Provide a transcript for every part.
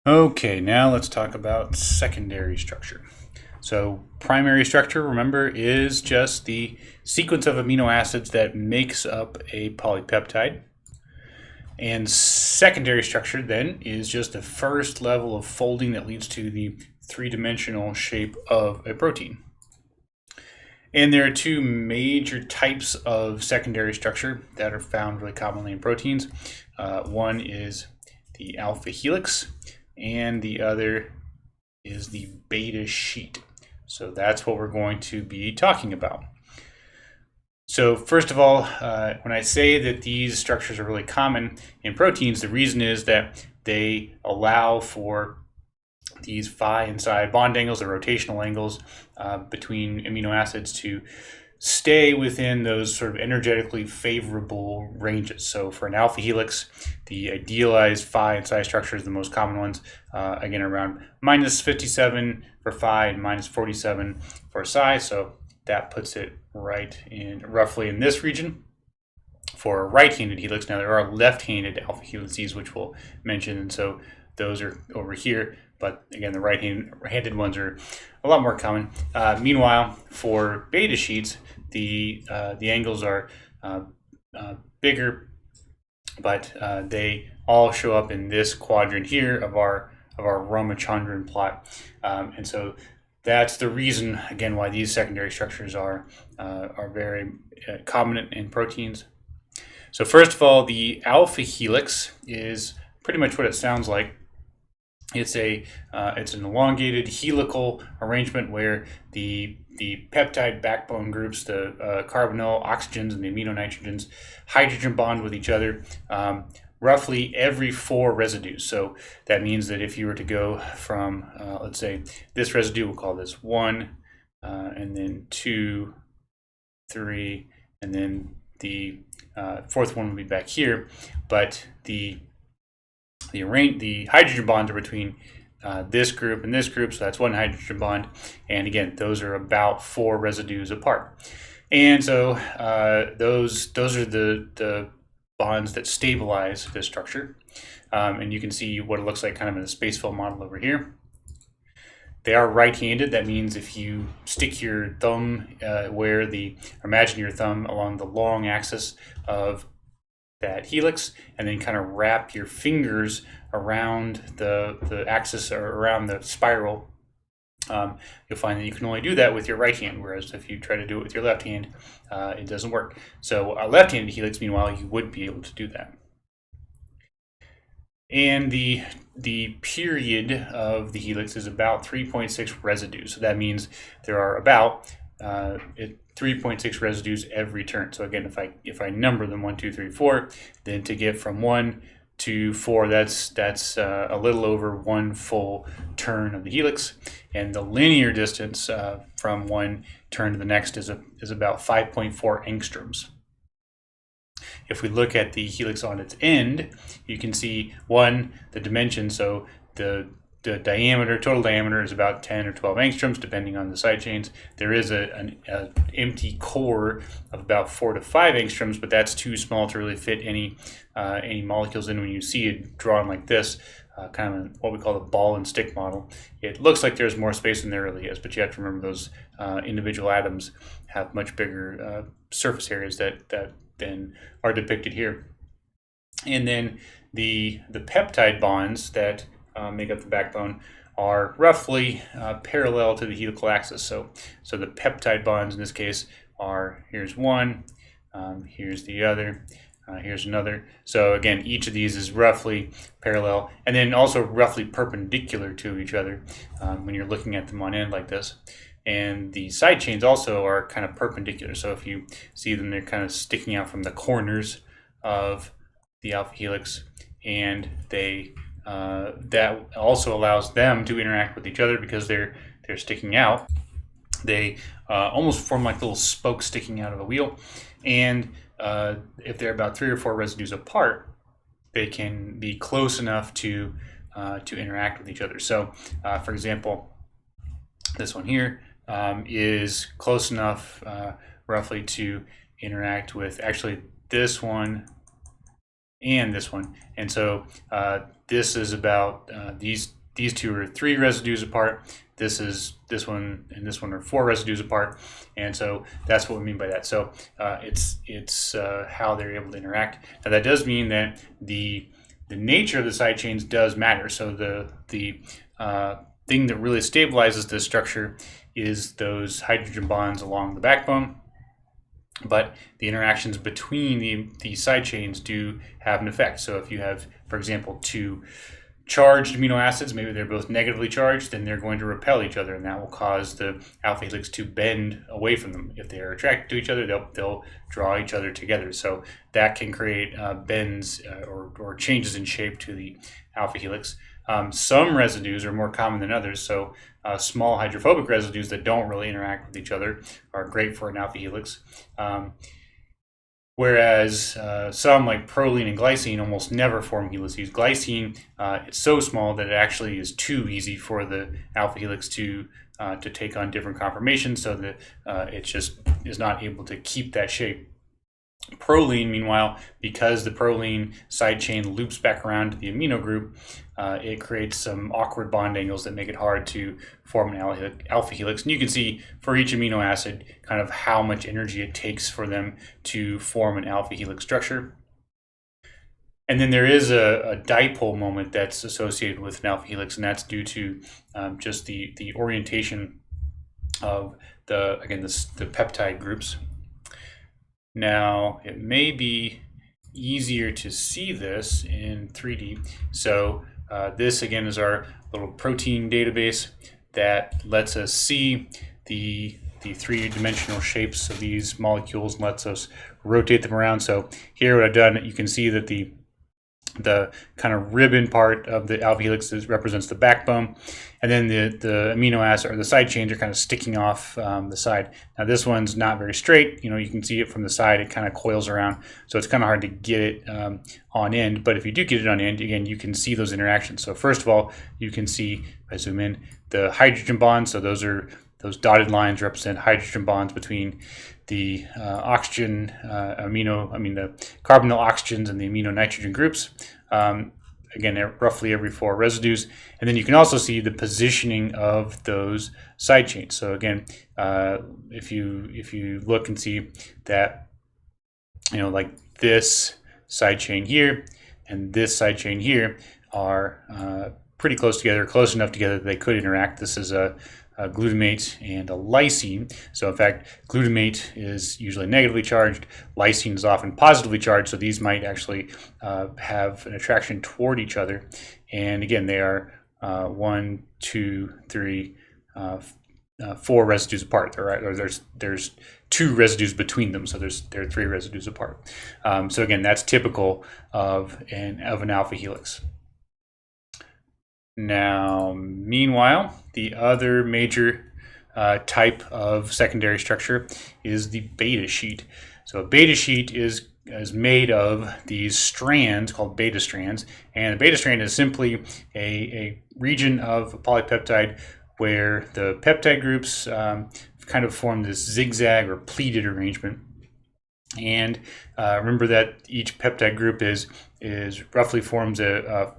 Okay, now let's talk about secondary structure. So primary structure, remember, is just the sequence of amino acids that makes up a polypeptide. And secondary structure then is just the first level of folding that leads to the three-dimensional shape of a protein. And there are two major types of secondary structure that are found really commonly in proteins. One is the alpha helix, and the other is the beta sheet. So that's what we're going to be talking about. So first of all, when I say that these structures are really common in proteins, the reason is that they allow for these phi and psi bond angles, or rotational angles between amino acids, to stay within those sort of energetically favorable ranges. So for an alpha helix, the idealized phi and psi structures, the most common ones, again around minus 57 for phi and minus 47 for psi. So that puts it roughly in this region. For a right-handed helix, now there are left-handed alpha helices, which we'll mention, and so those are over here. But again, the right-handed ones are a lot more common. Meanwhile, for beta sheets, the angles are bigger, but they all show up in this quadrant here of our Ramachandran plot, and so that's the reason, again, why these secondary structures are very common in proteins. So first of all, the alpha helix is pretty much what it sounds like. It's an elongated helical arrangement where the peptide backbone groups, the carbonyl oxygens and the amino nitrogens, hydrogen bond with each other roughly every 4 residues. So that means that if you were to go from, let's say, this residue, we'll call this 1, and then 2, 3, and then the fourth one will be back here, but the hydrogen bonds are between this group and this group, so that's one hydrogen bond, and again, those are about 4 residues apart. And so those are the bonds that stabilize this structure, and you can see what it looks like kind of in a spacefill model over here. They are right-handed. That means if you stick your thumb imagine your thumb along the long axis of that helix, and then kind of wrap your fingers around the axis or around the spiral, you'll find that you can only do that with your right hand, whereas if you try to do it with your left hand, it doesn't work. So a left-handed helix, meanwhile, you would be able to do that. And the period of the helix is about 3.6 residues. So that means there are about 3.6 residues every turn. So again, if I number them 1, 2, 3, 4, then to get from 1 to 4, that's a little over 1 full turn of the helix, and the linear distance from one turn to the next is about 5.4 angstroms. If we look at the helix on its end, you can see the dimension. So the total diameter is about 10 or 12 angstroms, depending on the side chains. There is an empty core of about 4 to 5 angstroms, but that's too small to really fit any molecules in. When you see it drawn like this, kind of what we call the ball and stick model, it looks like there's more space than there really is, but you have to remember those individual atoms have much bigger surface areas that then are depicted here. And then the peptide bonds that make up the backbone are roughly parallel to the helical axis. So the peptide bonds in this case are, here's one, here's the other, here's another. So again, each of these is roughly parallel, and then also roughly perpendicular to each other when you're looking at them on end like this. And the side chains also are kind of perpendicular. So if you see them, they're kind of sticking out from the corners of the alpha helix, and that also allows them to interact with each other because they're sticking out. They almost form like little spokes sticking out of a wheel, and if they're about 3 or 4 residues apart, they can be close enough to interact with each other. So, for example, this one here is close enough roughly to interact with actually this one and this one. And so this is about these these two are 3 residues apart. This one and this one are 4 residues apart, and so that's what we mean by that. So it's how they're able to interact. Now that does mean that the nature of the side chains does matter. So the thing that really stabilizes this structure is those hydrogen bonds along the backbone. But the interactions between the side chains do have an effect. So if you have, for example, 2 charged amino acids, maybe they're both negatively charged, then they're going to repel each other, and that will cause the alpha helix to bend away from them. If they are attracted to each other, they'll draw each other together. So that can create bends or changes in shape to the alpha helix. Some residues are more common than others, so small hydrophobic residues that don't really interact with each other are great for an alpha helix. Whereas some like proline and glycine almost never form helices. Glycine is so small that it actually is too easy for the alpha helix to take on different conformations, so that it just is not able to keep that shape. Proline, meanwhile, because the proline side chain loops back around to the amino group, it creates some awkward bond angles that make it hard to form an alpha helix. And you can see for each amino acid kind of how much energy it takes for them to form an alpha helix structure. And then there is a dipole moment that's associated with an alpha helix, and that's due to just the orientation of the peptide groups. Now, it may be easier to see this in 3D. So this, again, is our little protein database that lets us see the 3-dimensional shapes of these molecules and lets us rotate them around. So here what I've done, you can see that the kind of ribbon part of the alpha helix represents the backbone, and then the amino acid or the side chains are kind of sticking off the side. Now this one's not very straight. You can see it from the side. It kind of coils around, so it's kind of hard to get it on end. But if you do get it on end, again, you can see those interactions. So first of all, you can see, if I zoom in, the hydrogen bonds. So those dotted lines represent hydrogen bonds between the the carbonyl oxygens and the amino nitrogen groups. Again, roughly every 4 residues. And then you can also see the positioning of those side chains. So again, if you look and see that, like this side chain here and this side chain here are pretty close together, close enough together that they could interact. This is a glutamate and a lysine. So in fact, glutamate is usually negatively charged. Lysine is often positively charged. So these might actually have an attraction toward each other. And again, they are 1, 2, 3, 4 residues apart. There's 2 residues between them. So there are 3 residues apart. So again, that's typical of an alpha helix. Now, meanwhile, the other major type of secondary structure is the beta sheet. So a beta sheet is made of these strands called beta strands, and a beta strand is simply a region of a polypeptide where the peptide groups kind of form this zigzag or pleated arrangement. And remember that each peptide group is roughly forms a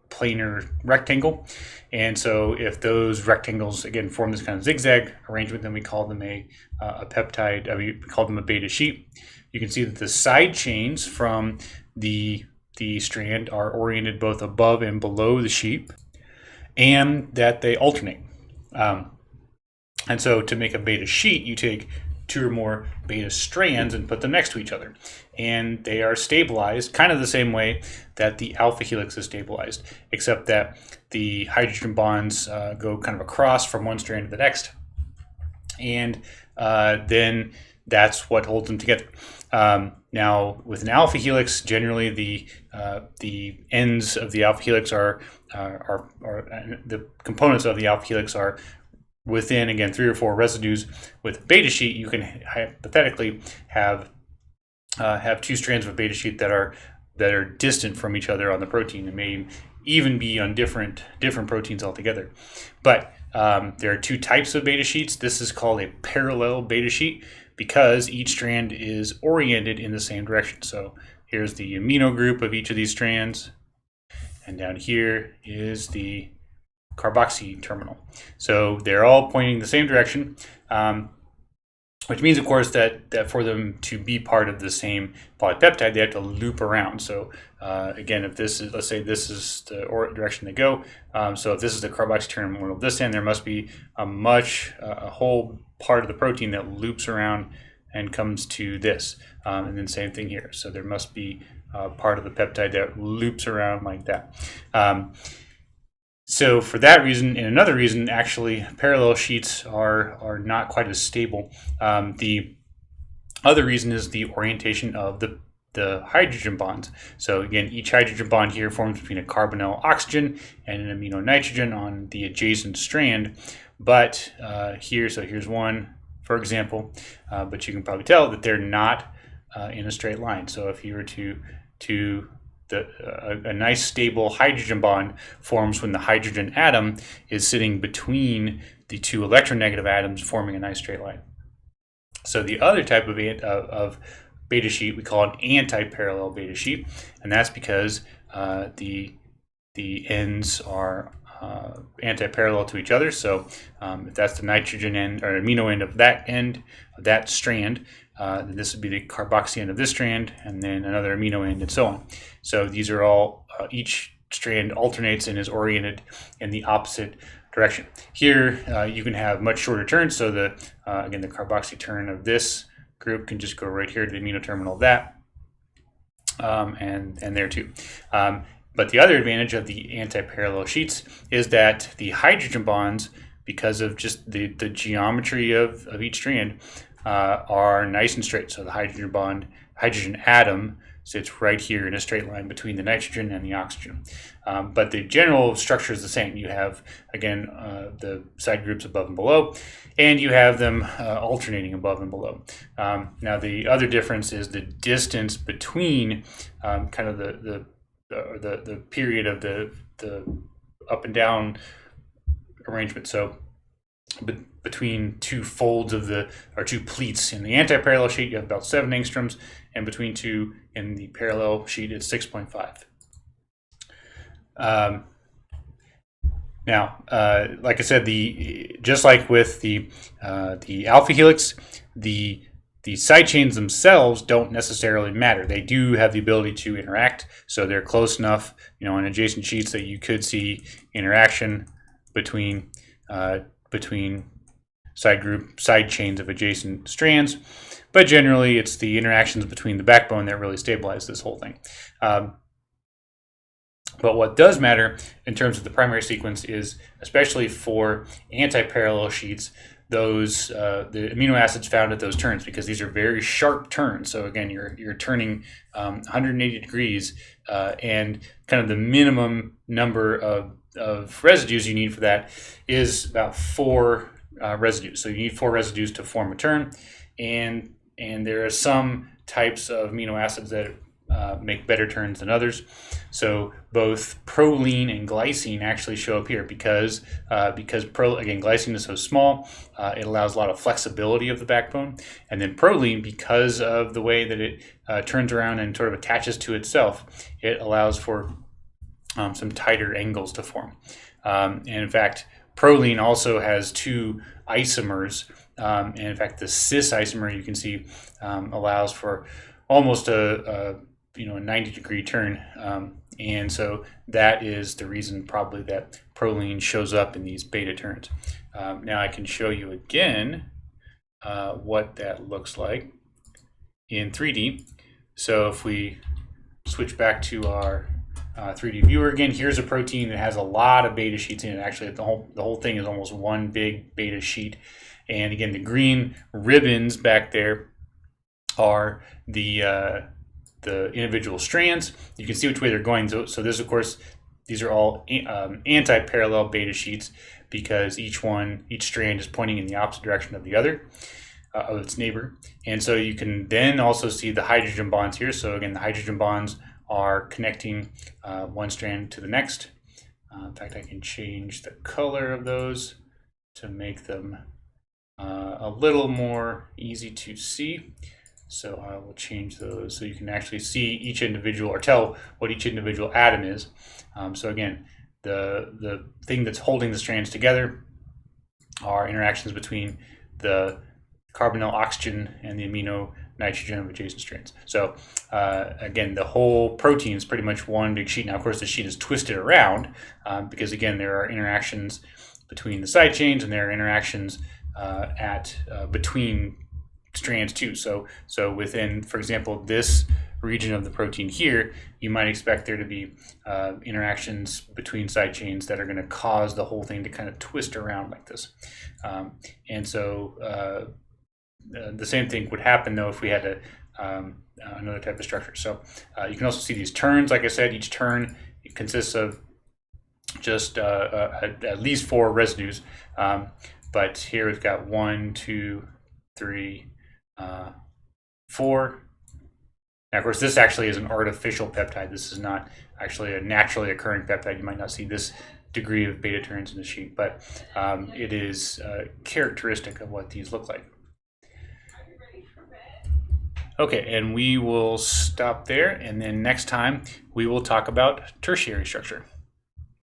planar rectangle, and so if those rectangles again form this kind of zigzag arrangement, then we call them a peptide. We call them a beta sheet. You can see that the side chains from the strand are oriented both above and below the sheet, and that they alternate. And so to make a beta sheet, you take 2 or more beta strands and put them next to each other, and they are stabilized kind of the same way that the alpha helix is stabilized, except that the hydrogen bonds go kind of across from one strand to the next, and then that's what holds them together. Now, with an alpha helix, generally the ends of the alpha helix are the components of the alpha helix are within, again, 3 or 4 residues. With beta sheet, you can hypothetically have 2 strands of beta sheet that are distant from each other on the protein, and may even be on different proteins altogether. But there are 2 types of beta sheets. This is called a parallel beta sheet because each strand is oriented in the same direction. So here's the amino group of each of these strands, and down here is the carboxy terminal. So they're all pointing the same direction, which means, of course, that for them to be part of the same polypeptide, they have to loop around. So again, if this is, let's say this is the direction they go, so if this is the carboxy terminal of this end, there must be a whole part of the protein that loops around and comes to this, and then same thing here. So there must be part of the peptide that loops around like that. So for that reason, and another reason, actually, parallel sheets are not quite as stable. The other reason is the orientation of the hydrogen bonds. So again, each hydrogen bond here forms between a carbonyl oxygen and an amino nitrogen on the adjacent strand. But here's one, for example, but you can probably tell that they're not in a straight line. So if you were to a nice stable hydrogen bond forms when the hydrogen atom is sitting between the two electronegative atoms, forming a nice straight line. So the other type of beta sheet we call an anti-parallel beta sheet, and that's because the ends are anti-parallel to each other. So if that's the nitrogen end or amino end of that strand, then this would be the carboxy end of this strand, and then another amino end, and so on. So these are all, each strand alternates and is oriented in the opposite direction. Here you can have much shorter turns, so again, the carboxy turn of this group can just go right here to the amino terminal of that, and there too. But the other advantage of the anti-parallel sheets is that the hydrogen bonds, because of just the geometry of each strand, are nice and straight. So the hydrogen atom sits right here in a straight line between the nitrogen and the oxygen. But the general structure is the same. You have, again, the side groups above and below, and you have them alternating above and below. Now the other difference is the distance between kind of the period of the up and down arrangement. So between two folds of two pleats in the anti-parallel sheet, you have about 7 angstroms, and between two in the parallel sheet, it's 6.5. Now, like I said, just like with the alpha helix, the side chains themselves don't necessarily matter. They do have the ability to interact, so they're close enough, on adjacent sheets that you could see interaction between side chains of adjacent strands, but generally it's the interactions between the backbone that really stabilize this whole thing. But what does matter in terms of the primary sequence is, especially for anti-parallel sheets, those the amino acids found at those turns, because these are very sharp turns. So again, you're turning 180 degrees, and kind of the minimum number of residues you need for that is about 4 residues. So you need 4 residues to form a turn, and there are some types of amino acids that make better turns than others. So both proline and glycine actually show up here because glycine is so small, it allows a lot of flexibility of the backbone, and then proline, because of the way that it turns around and sort of attaches to itself, it allows for some tighter angles to form. And in fact, proline also has 2 isomers, and in fact the cis isomer, you can see, allows for almost a 90-degree turn, and so that is the reason probably that proline shows up in these beta turns. Now I can show you again what that looks like in 3D. So if we switch back to our 3D viewer again, here's a protein that has a lot of beta sheets in it. Actually, the whole thing is almost one big beta sheet. And again, the green ribbons back there are the individual strands. You can see which way they're going. So this, of course, these are all anti-parallel beta sheets, because each strand is pointing in the opposite direction of the other, of its neighbor. And so you can then also see the hydrogen bonds here. So again, the hydrogen bonds are connecting one strand to the next. In fact, I can change the color of those to make them a little more easy to see. So I will change those so you can actually see each individual, or tell what each individual atom is. So again, the thing that's holding the strands together are interactions between the carbonyl oxygen and the amino nitrogen of adjacent strands. So again, the whole protein is pretty much one big sheet. Now, of course, the sheet is twisted around because, again, there are interactions between the side chains and there are interactions between strands too. So within, for example, this region of the protein here, you might expect there to be interactions between side chains that are going to cause the whole thing to kind of twist around like this. And so the same thing would happen though if we had another type of structure. So you can also see these turns. Like I said, each turn consists of just at least 4 residues. But here we've got 1, 2, 3, 4. Now, of course, this actually is an artificial peptide. This is not actually a naturally occurring peptide. You might not see this degree of beta turns in the sheet, but it is characteristic of what these look like. Okay, and we will stop there, and then next time we will talk about tertiary structure.